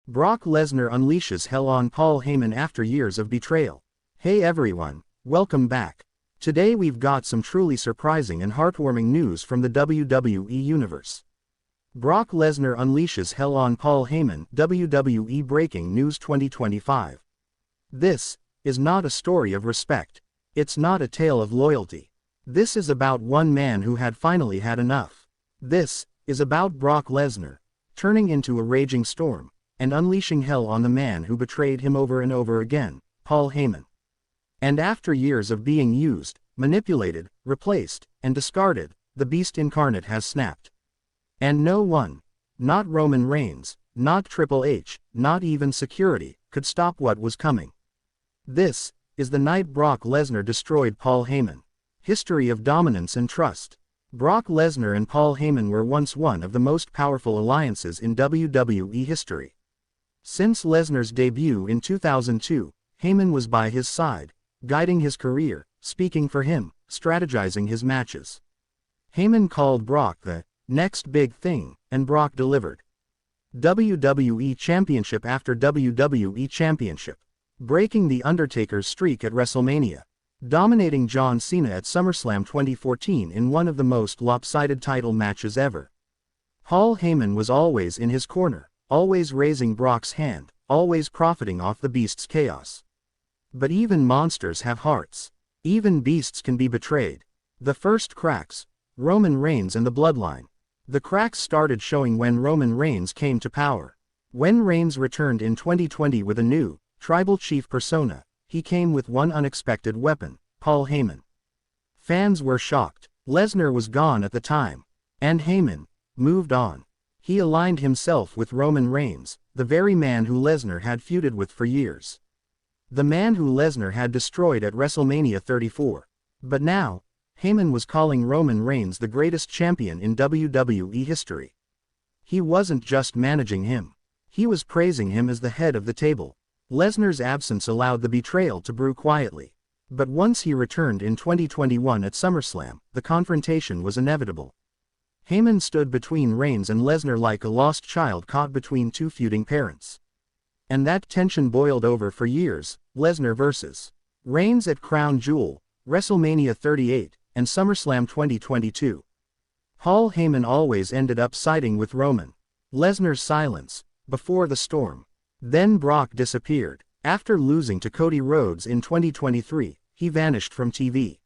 Brock Lesnar unleashes hell on Paul Heyman after years of betrayal. Hey everyone, welcome back. Today we've got some truly surprising and heartwarming news from the WWE Universe. Brock Lesnar unleashes hell on Paul Heyman, WWE Breaking News 2025. This is not a story of respect. It's not a tale of loyalty. This is about one man who had finally had enough. This is about Brock Lesnar turning into a raging storm and unleashing hell on the man who betrayed him over and over again, Paul Heyman. And after years of being used, manipulated, replaced, and discarded, the Beast Incarnate has snapped. And no one, not Roman Reigns, not Triple H, not even security, could stop what was coming. This is the night Brock Lesnar destroyed Paul Heyman. History of dominance and trust. Brock Lesnar and Paul Heyman were once one of the most powerful alliances in WWE history. Since Lesnar's debut in 2002, Heyman was by his side, guiding his career, speaking for him, strategizing his matches. Heyman called Brock the next big thing, and Brock delivered. WWE Championship after WWE Championship. Breaking The Undertaker's streak at WrestleMania. Dominating John Cena at SummerSlam 2014 in one of the most lopsided title matches ever. Paul Heyman was always in his corner, always raising Brock's hand, always profiting off the Beast's chaos. But even monsters have hearts. Even beasts can be betrayed. The first cracks. Roman Reigns and the Bloodline. The cracks started showing when Roman Reigns came to power. When Reigns returned in 2020 with a new, tribal chief persona, he came with one unexpected weapon, Paul Heyman. Fans were shocked. Lesnar was gone at the time. And Heyman moved on. He aligned himself with Roman Reigns, the very man who Lesnar had feuded with for years. The man who Lesnar had destroyed at WrestleMania 34. But now, Heyman was calling Roman Reigns the greatest champion in WWE history. He wasn't just managing him. He was praising him as the head of the table. Lesnar's absence allowed the betrayal to brew quietly. But once he returned in 2021 at SummerSlam, the confrontation was inevitable. Heyman stood between Reigns and Lesnar like a lost child caught between two feuding parents. And that tension boiled over for years. Lesnar vs. Reigns at Crown Jewel, WrestleMania 38, and SummerSlam 2022. Paul Heyman always ended up siding with Roman. Lesnar's silence, before the storm. Then Brock disappeared. After losing to Cody Rhodes in 2023, he vanished from TV.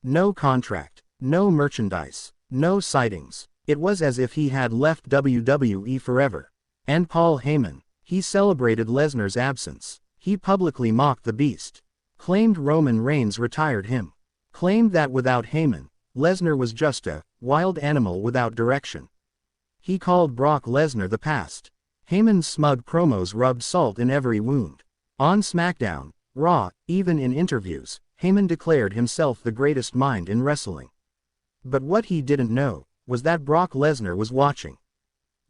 No contract, no merchandise, no sightings. It was as if he had left WWE forever. And Paul Heyman, he celebrated Lesnar's absence. He publicly mocked the Beast. Claimed Roman Reigns retired him. Claimed that without Heyman, Lesnar was just a wild animal without direction. He called Brock Lesnar the past. Heyman's smug promos rubbed salt in every wound. On SmackDown, Raw, even in interviews, Heyman declared himself the greatest mind in wrestling. But what he didn't know was that Brock Lesnar was watching.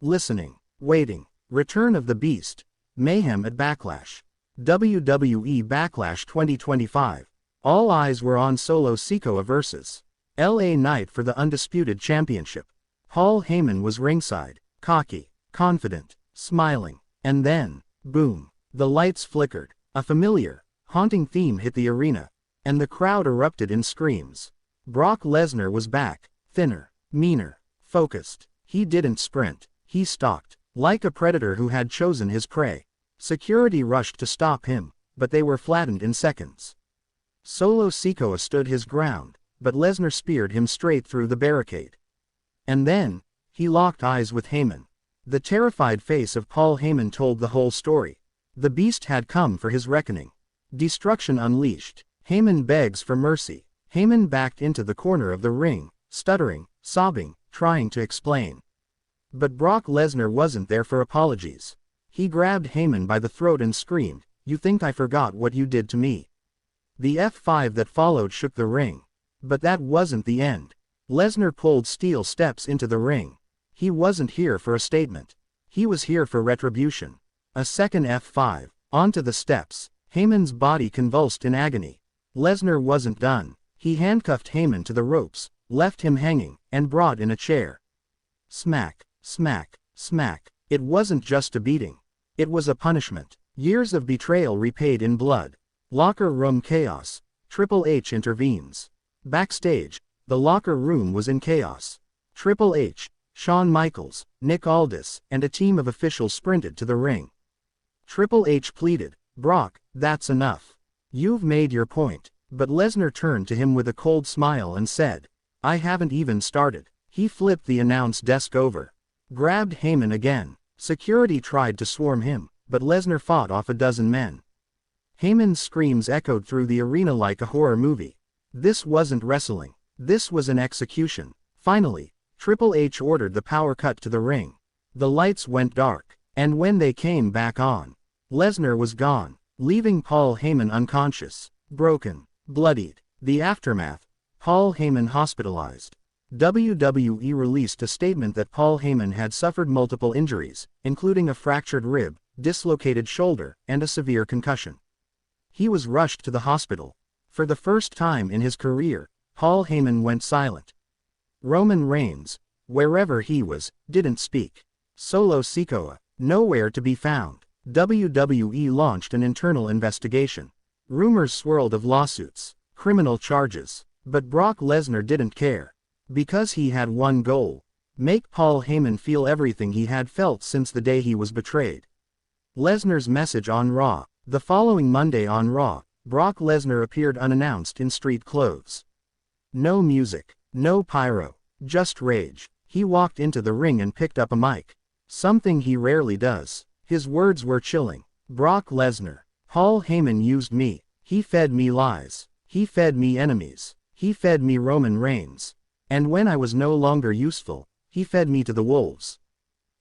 Listening. Waiting. Return of the Beast. Mayhem at Backlash. WWE Backlash 2025. All eyes were on Solo Sikoa vs. LA Knight for the Undisputed Championship. Paul Heyman was ringside, cocky, confident, smiling. And then, boom, the lights flickered. A familiar, haunting theme hit the arena. And the crowd erupted in screams. Brock Lesnar was back, thinner, meaner, focused. He didn't sprint, he stalked, like a predator who had chosen his prey. Security rushed to stop him, but they were flattened in seconds. Solo Sikoa stood his ground, but Lesnar speared him straight through the barricade. And then, he locked eyes with Heyman. The terrified face of Paul Heyman told the whole story. The Beast had come for his reckoning. Destruction unleashed. Heyman begs for mercy. Heyman backed into the corner of the ring, stuttering, sobbing, trying to explain. But Brock Lesnar wasn't there for apologies. He grabbed Heyman by the throat and screamed, "You think I forgot what you did to me?" The F5 that followed shook the ring. But that wasn't the end. Lesnar pulled steel steps into the ring. He wasn't here for a statement. He was here for retribution. A second F5, onto the steps. Heyman's body convulsed in agony. Lesnar wasn't done. He handcuffed Heyman to the ropes, left him hanging, and brought in a chair. Smack, smack, smack. It wasn't just a beating. It was a punishment. Years of betrayal repaid in blood. Locker room chaos. Triple H intervenes. Backstage, the locker room was in chaos. Triple H, Shawn Michaels, Nick Aldis, and a team of officials sprinted to the ring. Triple H pleaded, "Brock, that's enough. You've made your point." But Lesnar turned to him with a cold smile and said, "I haven't even started." He flipped the announce desk over. Grabbed Heyman again. Security tried to swarm him, but Lesnar fought off a dozen men. Heyman's screams echoed through the arena like a horror movie. This wasn't wrestling. This was an execution. Finally, Triple H ordered the power cut to the ring. The lights went dark, and when they came back on, Lesnar was gone, leaving Paul Heyman unconscious, broken, bloodied. The aftermath: Paul Heyman hospitalized. WWE released a statement that Paul Heyman had suffered multiple injuries, including a fractured rib, dislocated shoulder, and a severe concussion. He was rushed to the hospital. For the first time in his career, Paul Heyman went silent. Roman Reigns, wherever he was, didn't speak. Solo Sikoa, nowhere to be found. WWE launched an internal investigation. Rumors swirled of lawsuits, criminal charges. But Brock Lesnar didn't care. Because he had one goal: make Paul Heyman feel everything he had felt since the day he was betrayed. Lesnar's message on Raw. The following Monday on Raw, Brock Lesnar appeared unannounced in street clothes. No music, no pyro, just rage. He walked into the ring and picked up a mic. Something he rarely does. His words were chilling. "Brock Lesnar. Paul Heyman used me. He fed me lies. He fed me enemies. He fed me Roman Reigns. And when I was no longer useful, he fed me to the wolves.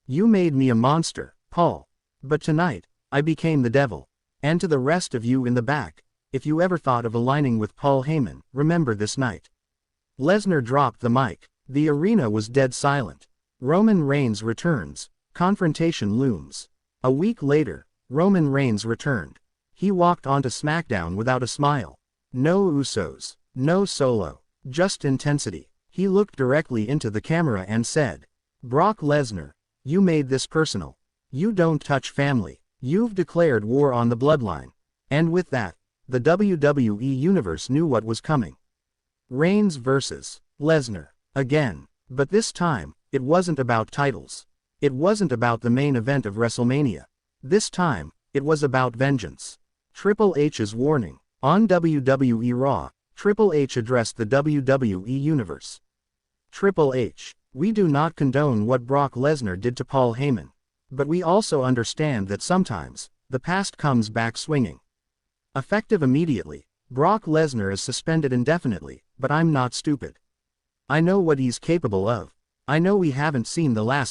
You made me a monster, Paul. But tonight, I became the devil. And to the rest of you in the back, if you ever thought of aligning with Paul Heyman, remember this night." Lesnar dropped the mic. The arena was dead silent. Roman Reigns returns. Confrontation looms. A week later, Roman Reigns returned. He walked onto SmackDown without a smile. No Usos. No Solo. Just intensity. He looked directly into the camera and said, "Brock Lesnar, you made this personal. You don't touch family. You've declared war on the Bloodline." And with that, the WWE Universe knew what was coming. Reigns versus Lesnar. Again. But this time, it wasn't about titles. It wasn't about the main event of WrestleMania. This time, it was about vengeance. Triple H's warning. On WWE Raw, Triple H addressed the WWE Universe. Triple H: "We do not condone what Brock Lesnar did to Paul Heyman. But we also understand that sometimes, the past comes back swinging. Effective immediately, Brock Lesnar is suspended indefinitely, but I'm not stupid. I know what he's capable of. I know we haven't seen the last